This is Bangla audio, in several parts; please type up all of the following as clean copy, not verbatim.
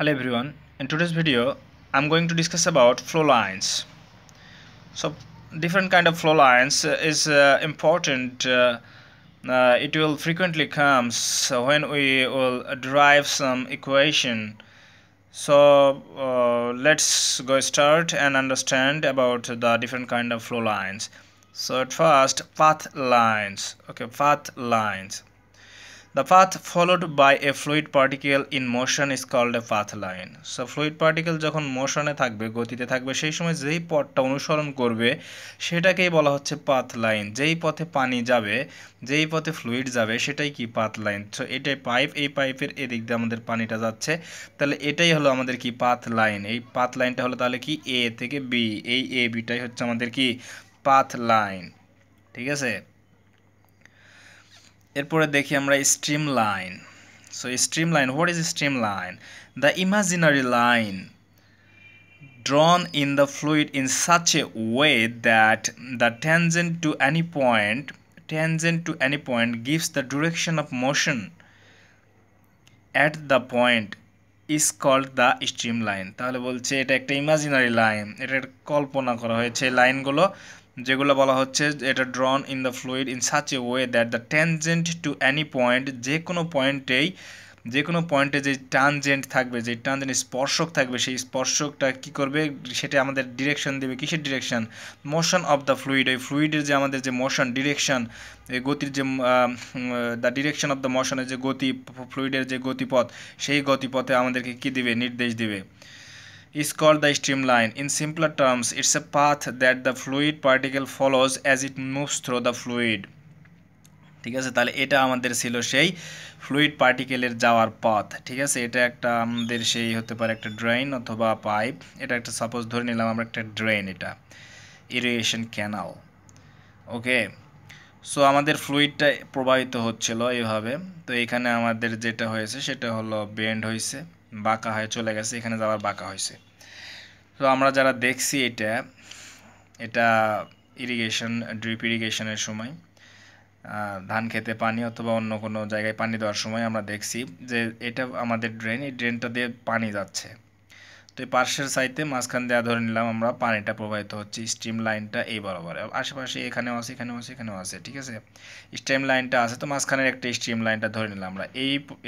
Hello everyone. In today's video, I'm going to discuss about flow lines. So, different kind of flow lines is important. It will frequently comes when we will derive some equation. So, let's go start and understand about the different kind of flow lines. So, at first, path lines. Okay, path lines. The path followed by a fluid particle in motion is called a path line. So fluid particle যখন মোশনে থাকবে গতিতে থাকবে সেই সময় যেই পথটা অনুসরণ করবে সেটাকেই বলা হচ্ছে পাথ লাইন। যেই পথে পানি যাবে, যেই পথে ফ্লুইড যাবে সেটাই কি পাথ লাইন। সো এটাই পাইপ, এই পাইপের এদিক দিয়ে আমাদের পানিটা যাচ্ছে, তাহলে এটাই হলো আমাদের কি পাথ লাইন। এই পাথ লাইনটা হলো তাহলে কি এ থেকে বি, এই এ বিটাই হচ্ছে আমাদের কি পাথ লাইন। ঠিক আছে, এরপরে দেখি আমরা stream line. So stream line, what is stream line? The imaginary line drawn in the fluid in such a way that the tangent to any point gives the direction of motion at the point is called the stream line. তাহলে বলছে এটা একটা ইমাজিনারি লাইন, এটা কল্পনা করা হয়েছে লাইনগুলো যেগুলো বলা হচ্ছে এটা drawn in the fluid in such a way that the tangent to any point, যে কোনো পয়েন্টে যে টানজেন্ট থাকবে, যে টানজেন্ট স্পর্শক থাকবে, সেই স্পর্শকটা কি করবে, সেটা আমাদের ডিরেকশন দেবে। কিসের direction? Motion of the fluid. ওই ফ্লুইডের যে আমাদের যে মোশন, ডিরেকশন, এই গতির যে দ্য ডিরেকশন অফ দ্য মোশনের যে গতি, ফ্লুইডের যে গতিপথ, সেই গতিপথে আমাদেরকে কি দিবে, নির্দেশ দিবে। is called the streamline. In simpler terms, it's a path that the fluid particle follows as it moves through the fluid. ঠিক আছে, তাহলে এটা আমাদের ছিল সেই ফ্লুইড পার্টিকেলের যাওয়ার পথ। ঠিক আছে, এটা একটা আমাদের সেই হতে পারে একটা ড্রেন অথবা পাইপ। এটা একটা সাপোজ ধরে নিলাম আমরা একটা ড্রেন, এটা ইরিগেশন ক্যানাল। ওকে, সো আমাদের ফ্লুইডটা প্রবাহিত হচ্ছিল এইভাবে। তো এখানে আমাদের যেটা হয়েছে সেটা হলো বেন্ড হয়েছে, বাঁকা হয়ে চলে গেছে, এখানে যাওয়ার বাঁকা হয়েছে। তো আমরা যারা দেখছি এটা ইরিগেশন, ড্রিপ ইরিগেশনের সময় ধান খেতে পানি অথবা অন্য কোনো জায়গায় পানি দেওয়ার সময় আমরা দেখছি যে এটা আমাদের ড্রেন, এই ড্রেনটা দিয়ে পানি যাচ্ছে। তো এই পার্শ্বের সাইডে মাঝখান দেওয়া ধরে নিলাম আমরা পানিটা প্রবাহিত হচ্ছে, স্ট্রিম লাইনটা এই বরাবর, আশেপাশে এখানেও আছে, এখানেও আছে, এখানেও আছে। ঠিক আছে, স্ট্রিম লাইনটা আছে, তো মাঝখানের একটা স্ট্রিম লাইনটা ধরে নিলাম আমরা।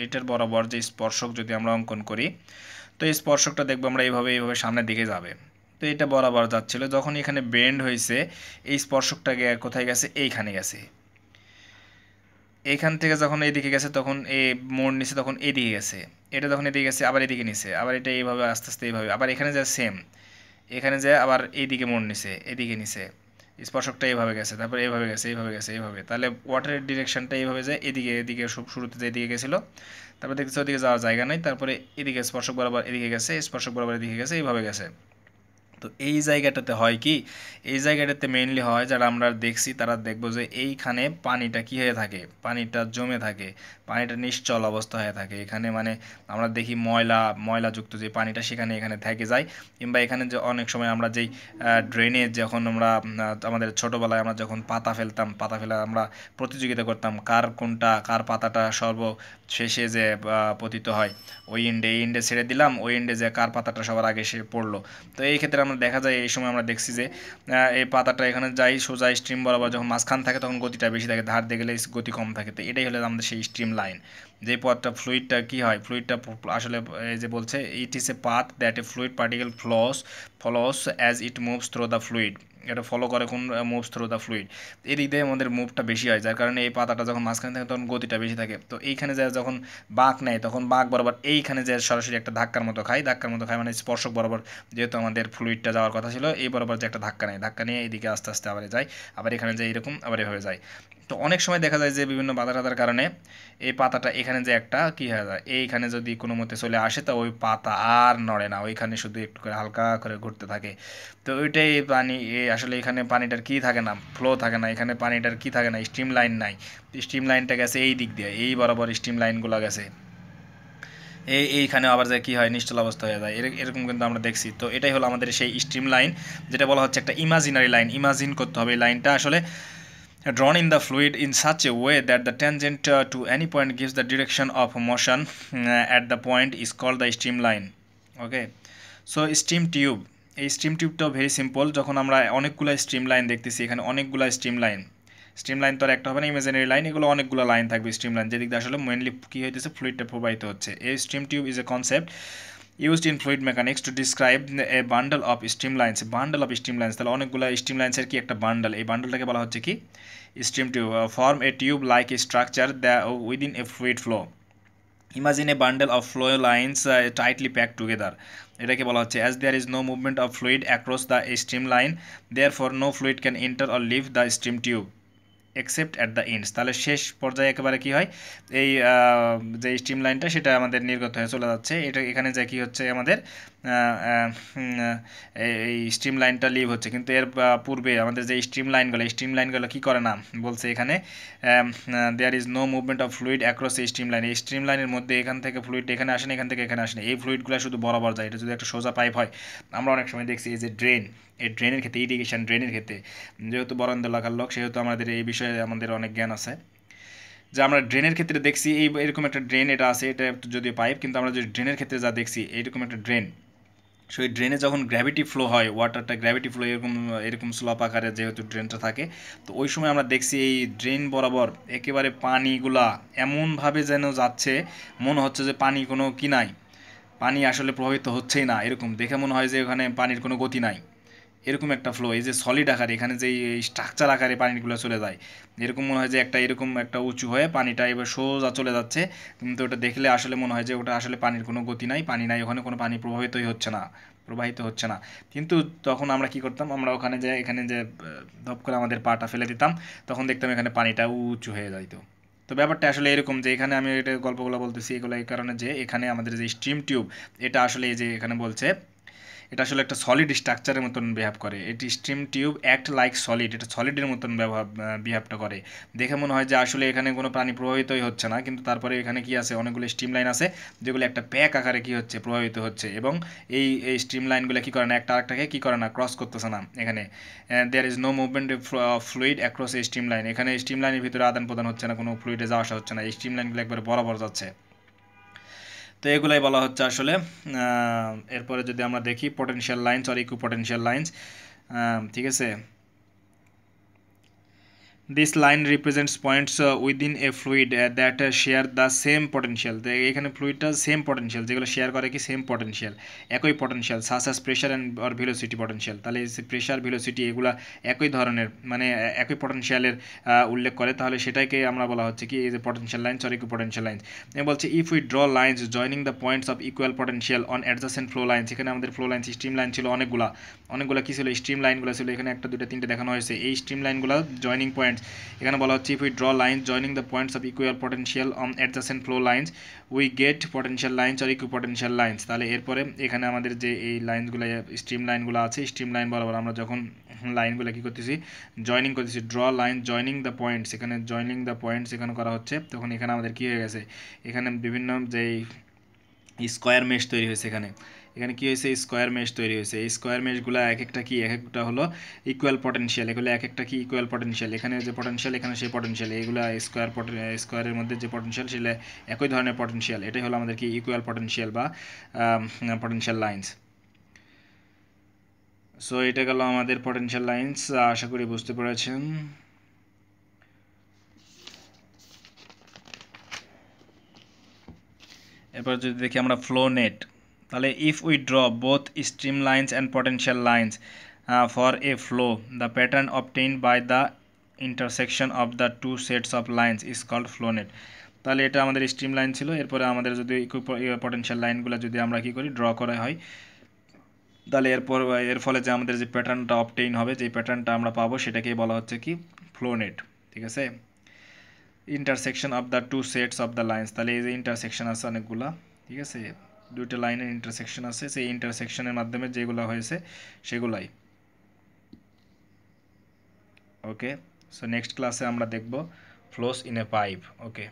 এটার বরাবর যে স্পর্শক যদি আমরা অঙ্কন করি, তো এই স্পর্শকটা দেখবো আমরা এইভাবে সামনের দিকে যাবে। তো এটা বরাবর যাচ্ছিল, যখন এখানে বেন্ড হয়েছে এই স্পর্শকটা কোথায় গেছে, এইখানে গেছে। এইখান থেকে যখন এইদিকে গেছে তখন এই মোড় নিছে, তখন এইদিকে গেছে। এটা যখন এদিকে গেছে আবার এদিকে নিছে, আবার এটা এইভাবে আস্তে আস্তে এইভাবে, আবার এখানে যা সেম, এখানে যে আবার এইদিকে মোড় নিছে, এদিকে নিছে, স্পর্শকটা এইভাবে গেছে, তারপর এইভাবে গেছে, এইভাবে গেছে, এইভাবে। তাহলে ওয়াটারের ডিরেকশনটা এইভাবে যায়, এদিকে শুরুতে যে এদিকে গেছিলো, তারপর দেখতেছে ওদিকে যাওয়ার জায়গা নেই, তারপরে এদিকে স্পর্শক বরাবর এদিকে গেছে, স্পর্শক বরাবর এদিকে গেছে, এইভাবে গেছে। তো এই জায়গাটাতে হয় কি, এই জায়গাটাতে মেইনলি হয় যারা আমরা দেখছি তারা দেখবো যে এইখানে পানিটা কি হয়ে থাকে, পানিটা জমে থাকে, পানিটা নিশ্চল অবস্থা হয়ে থাকে। এখানে মানে আমরা দেখি ময়লাযুক্ত যে পানিটা সেখানে এখানে থেকে যায়, কিংবা এখানে যে অনেক সময় আমরা যেই ড্রেনে যখন আমরা আমাদের ছোটোবেলায় আমরা যখন পাতা ফেলে আমরা প্রতিযোগিতা করতাম কার পাতাটা সর্বশেষে যে পতিত হয়, ওই এন্ডে ছেড়ে দিলাম, ওই এন্ডে যে কার পাতাটা সবার আগে সে পড়লো। তো এই ক্ষেত্রে আমরা দেখা যায় এই সময় আমরা দেখছি যে এই পাতাটা এখানে যাই সোজা স্ট্রিম বরাবর, যখন মাঝখান থাকে তখন গতিটা বেশি থাকে, ধার দিয়ে গেলে গতি কম থাকে। তো এটাই হলো আমাদের সেই স্ট্রিম লাইন, যে পথটা ফ্লুইডটা কি হয়, ফ্লুইডটা আসলে এই যে বলছে it is a path that a fluid particle follows as it moves through the fluid. এটা ফলো করে কোন, মুভস থ্রু দ্য ফ্লুইড। এই দিক দিয়ে আমাদের মুভটা বেশি হয়, যার কারণে এই পাতাটা যখন মাঝখানে থাকে তখন গতিটা বেশি থাকে। তো এইখানে যায় যখন বাঁক নেয় তখন বাঁক বরাবর এইখানে যায় সরাসরি একটা ধাক্কার মতো খায় মানে স্পর্শক বরাবর, যেহেতু আমাদের ফ্লুইডটা যাওয়ার কথা ছিল এই বরাবর যে একটা ধাক্কা নিয়ে এইদিকে আস্তে আস্তে আবার যায়, আবার এখানে যায় এরকম, আবার এভাবে যায়। তো অনেক সময় দেখা যায় যে বিভিন্ন বাধা টাধার কারণে এই পাতাটা এখানে যে একটা কী হয়ে যায়, এইখানে যদি কোনো মতে চলে আসে তো ওই পাতা আর নড়ে না, ওইখানে শুধু একটু করে হালকা করে ঘুরতে থাকে। তো ওইটাই পানি, আসলে এখানে পানিটার কী থাকে না, ফ্লো থাকে না, এখানে পানিটার কী থাকে না, স্ট্রিম লাইন নাই। স্ট্রিম লাইনটা গেছে এই দিক দিয়ে, এই বরাবর স্ট্রিম লাইনগুলো গেছে, এইখানে আবার যে কী হয়, নিশ্চল অবস্থা হয়ে যায়, এরকম কিন্তু আমরা দেখছি। তো এটাই হলো আমাদের সেই স্ট্রিম লাইন, যেটা বলা হচ্ছে একটা ইমাজিনারি লাইন। ইমাজিন করতে হবে এই লাইনটা আসলে drawn in the fluid in such a way that the tangent to any point gives the direction of motion at the point is called the streamline. Okay, so steam tube, এই স্টিম টিউবটাও ভেরি সিম্পল। যখন আমরা অনেকগুলো স্ট্রিম লাইন দেখতেছি, এখানে অনেকগুলো স্ট্রিম লাইন, স্ট্রিম লাইন তো আর একটা হবে না, ইমাজিনারি লাইন, এগুলো অনেকগুলো লাইন থাকবে স্ট্রিম লাইন, যেদিক দিয়ে আসলে মেনলি কী হইতেছে, ফ্লুইডটা প্রবাহিত হচ্ছে। এই stream tube is a concept used in fluid mechanics to describe a bundle of streamlines, bundle of streamlines, তাহলে অনেকগুলো স্ট্রিমলাইন্সের কি একটা বান্ডল, এই বান্ডলটাকে বলা হচ্ছে কি stream tube. Form a tube like structure the within a fluid flow, imagine a bundle of flow lines tightly pack together, এটাকে বলা হচ্ছে as there is no movement of fluid across the streamline, therefore no fluid can enter or leave the stream tube except at the ends, তাহলে শেষ পর্যায়ে একেবারে কি হয়, এই যে স্ট্রিম লাইনটা সেটা আমাদের নির্গত হয়ে চলে যাচ্ছে, এটা এখানে যে কি হচ্ছে আমাদের এই স্ট্রিম লাইনটা লিভ হচ্ছে, কিন্তু এর পূর্বে আমাদের যে স্ট্রিম লাইনগুলো কী করে না, বলছে এখানে there is no movement of fluid across এই স্ট্রিম লাইন, এই স্ট্রিম লাইনের মধ্যে এখান থেকে ফ্লুইড এখানে আসেনি, এখান থেকে এখানে আসেনি, এই ফ্লুইডগুলো শুধু বরাবর যায়। এটা যদি একটা সোজা পাইপ হয়, আমরা অনেক সময় দেখছি এই যে ড্রেন, এই ড্রেনের ক্ষেত্রে, ইরিগেশন ড্রেনের ক্ষেত্রে, যেহেতু বরেন্দ্র এলাকার লোক সেহেতু আমাদের এই বিষয়ে আমাদের অনেক জ্ঞান আছে, যে আমরা ড্রেনের ক্ষেত্রে দেখছি এই এরকম একটা ড্রেন, এটা আছে, এটা যদিও পাইপ, কিন্তু আমরা যদি ড্রেনের ক্ষেত্রে যা দেখছি এইরকম একটা ড্রেন, সো এই ড্রেনে যখন গ্র্যাভিটি ফ্লো হয়, ওয়াটারটা গ্র্যাভিটি ফ্লো এরকম স্লোপ আকারে যেহেতু ড্রেনটা থাকে, তো ওই সময় আমরা দেখছি এই ড্রেন বরাবর একেবারে পানিগুলা এমনভাবে যেন যাচ্ছে, মনে হচ্ছে যে পানি কোনো কি নাই, পানি আসলে প্রবাহিত হচ্ছেই না, এরকম দেখে মনে হয় যে ওখানে পানির কোনো গতি নাই, এরকম একটা ফ্লো, এই যে সলিড আকারে এখানে যে স্ট্রাকচার আকারে পানিগুলো চলে যায়, এরকম মনে হয় যে একটা এরকম একটা উঁচু হয়ে পানিটা এবার সোজা চলে যাচ্ছে, কিন্তু ওটা দেখলে আসলে মনে হয় যে ওটা আসলে পানির কোনো গতি নাই, পানি নাই, ওখানে কোনো পানি প্রবাহিতই হচ্ছে না, প্রবাহিত হচ্ছে না। কিন্তু তখন আমরা কি করতাম, আমরা ওখানে যে এখানে যে ধপ করে আমাদের পাটা ফেলে দিতাম, তখন দেখতাম এখানে পানিটা উঁচু হয়ে যাইতো। তো ব্যাপারটা আসলে এরকম, যে এখানে আমি এটা গল্পগুলো বলতেছি এগুলো এই কারণে যে এখানে আমাদের যে স্ট্রিম টিউব, এটা আসলে এই যে এখানে বলছে এটা আসলে একটা সলিড স্ট্রাকচারের মতন বিহেভ করে, এটি stream tube act like solid, এটা সলিডের মতন বিহেভটা করে, দেখে মনে হয় যে আসলে এখানে কোনো পানি প্রবাহিতই হচ্ছে না, কিন্তু তারপরে এখানে কি আছে, অনেকগুলো স্ট্রিম লাইন আছে যেগুলো একটা প্যাক আকারে কি হচ্ছে, প্রবাহিত হচ্ছে, এবং এই স্ট্রিম লাইনগুলো কী করে না, একটা আরেকটাকে কী করে না, ক্রস করতেছে না, এখানে there is no movement fluid across এই স্ট্রিম লাইন, এখানে স্ট্রিম লাইনের ভিতরে আদান প্রদান হচ্ছে না, কোনো ফ্লুইডে যাওয়া আসা হচ্ছে না, এই স্ট্রিম লাইনগুলো একবারে বরাবর যাচ্ছে। তো এগুলাই বলা হচ্ছে আসলে। এরপরে যদি আমরা দেখি পটেনশিয়াল লাইন্স আর ইকুইপোটেনশিয়াল লাইন্স, ঠিক আছে, this line represents points within a fluid that share the same potential, তো এখানে ফ্লুইডটা সেম পটেনশিয়াল, যেগুলো শেয়ার করে কি সেম পটেনশিয়াল, একই potential, such as pressure and or velocity potential, তাহলে এই প্রেশার ভেলোসিটি এগুলা একই ধরনের, মানে একই পটেনশিয়ালের উল্লেখ করে, তাহলে সেটাকে আমরা বলা হচ্ছে কি এই যে potential lines or equipotential lines. বলছে if we draw lines joining the points of equal potential on adjacent flow lines, এখানে আমাদের ফ্লো লাইন্স স্ট্রিম লাইন ছিল অনেকগুলা, কি ছিল, স্ট্রিম লাইনগুলো ছিল, এখানে একটা দুটো তিনটে দেখানো হয়েছে, এই স্ট্রিম লাইনগুলো জয়নিং পয়েন্টস, এখানে বলা হচ্ছে if we draw lines joining the points of equal potential on adjacent flow lines we get potential lines or equipotential lines, তাহলে এরপরে এখানে আমাদের যে এই লাইনসগুলো স্ট্রিম লাইনগুলো আছে, স্ট্রিম লাইন বরাবর আমরা যখন লাইনগুলো কী করতেছি, জয়নিং করতেছি, draw line joining the points, এখানে জয়নিং দ্য পয়েন্টস এখানে করা হচ্ছে, তখন এখানে আমাদের কী হয়ে গেছে, এখানে বিভিন্ন যেই স্কোয়ার মেশ তৈরি হয়েছে, এখানে এখানে কী হয়েছে, স্কোয়ার মেশ তৈরি হয়েছে, এই স্কোয়ার মেশগুলো এক একটা কি, এক একটা হলো ইকুয়াল পটেনশিয়াল, এগুলো এক একটা কি ইকুয়াল পটেনশিয়াল, এখানে যে পটেনশিয়াল এখানে সেই পটেনশিয়াল, এইগুলো স্কোয়ারের মধ্যে যে পটেনশিয়াল সেগুলো একই ধরনের পটেনশিয়াল, এটাই হলো আমাদের কি ইকুয়াল পটেনশিয়াল বা পটেনশিয়াল লাইন্স। সো এটা গেল আমাদের পটেনশিয়াল লাইন্স, আশা করি বুঝতে পেরেছেন। এরপর যদি দেখি আমরা ফ্লো নেট, তাহলে if we draw both stream lines and potential lines for a flow, the pattern obtained by the intersection of the two sets of lines is called flow net, তাহলে এটা আমাদের স্ট্রিম লাইন ছিল, এরপরে আমাদের যদি পটেনশিয়াল লাইনগুলো যদি আমরা কী করি, ড্র করা হয়, তাহলে এর ফলে যে আমাদের যে প্যাটার্নটা অবটেইন হবে, যে প্যাটার্নটা আমরা পাবো সেটাকেই বলা হচ্ছে কি ফ্লো নেট, ঠিক আছে। Intersection of the two sets of the lines, তাহলে এই যে ইন্টারসেকশন আছে অনেকগুলা, ঠিক আছে, দুইটা লাইনের ইন্টারসেকশন আছে, সেই ইন্টারসেকশনের মাধ্যমে যেগুলো হয়েছে সেগুলাই। ওকে, সো নেক্সট ক্লাসে আমরা দেখব flows in a pipe. Okay.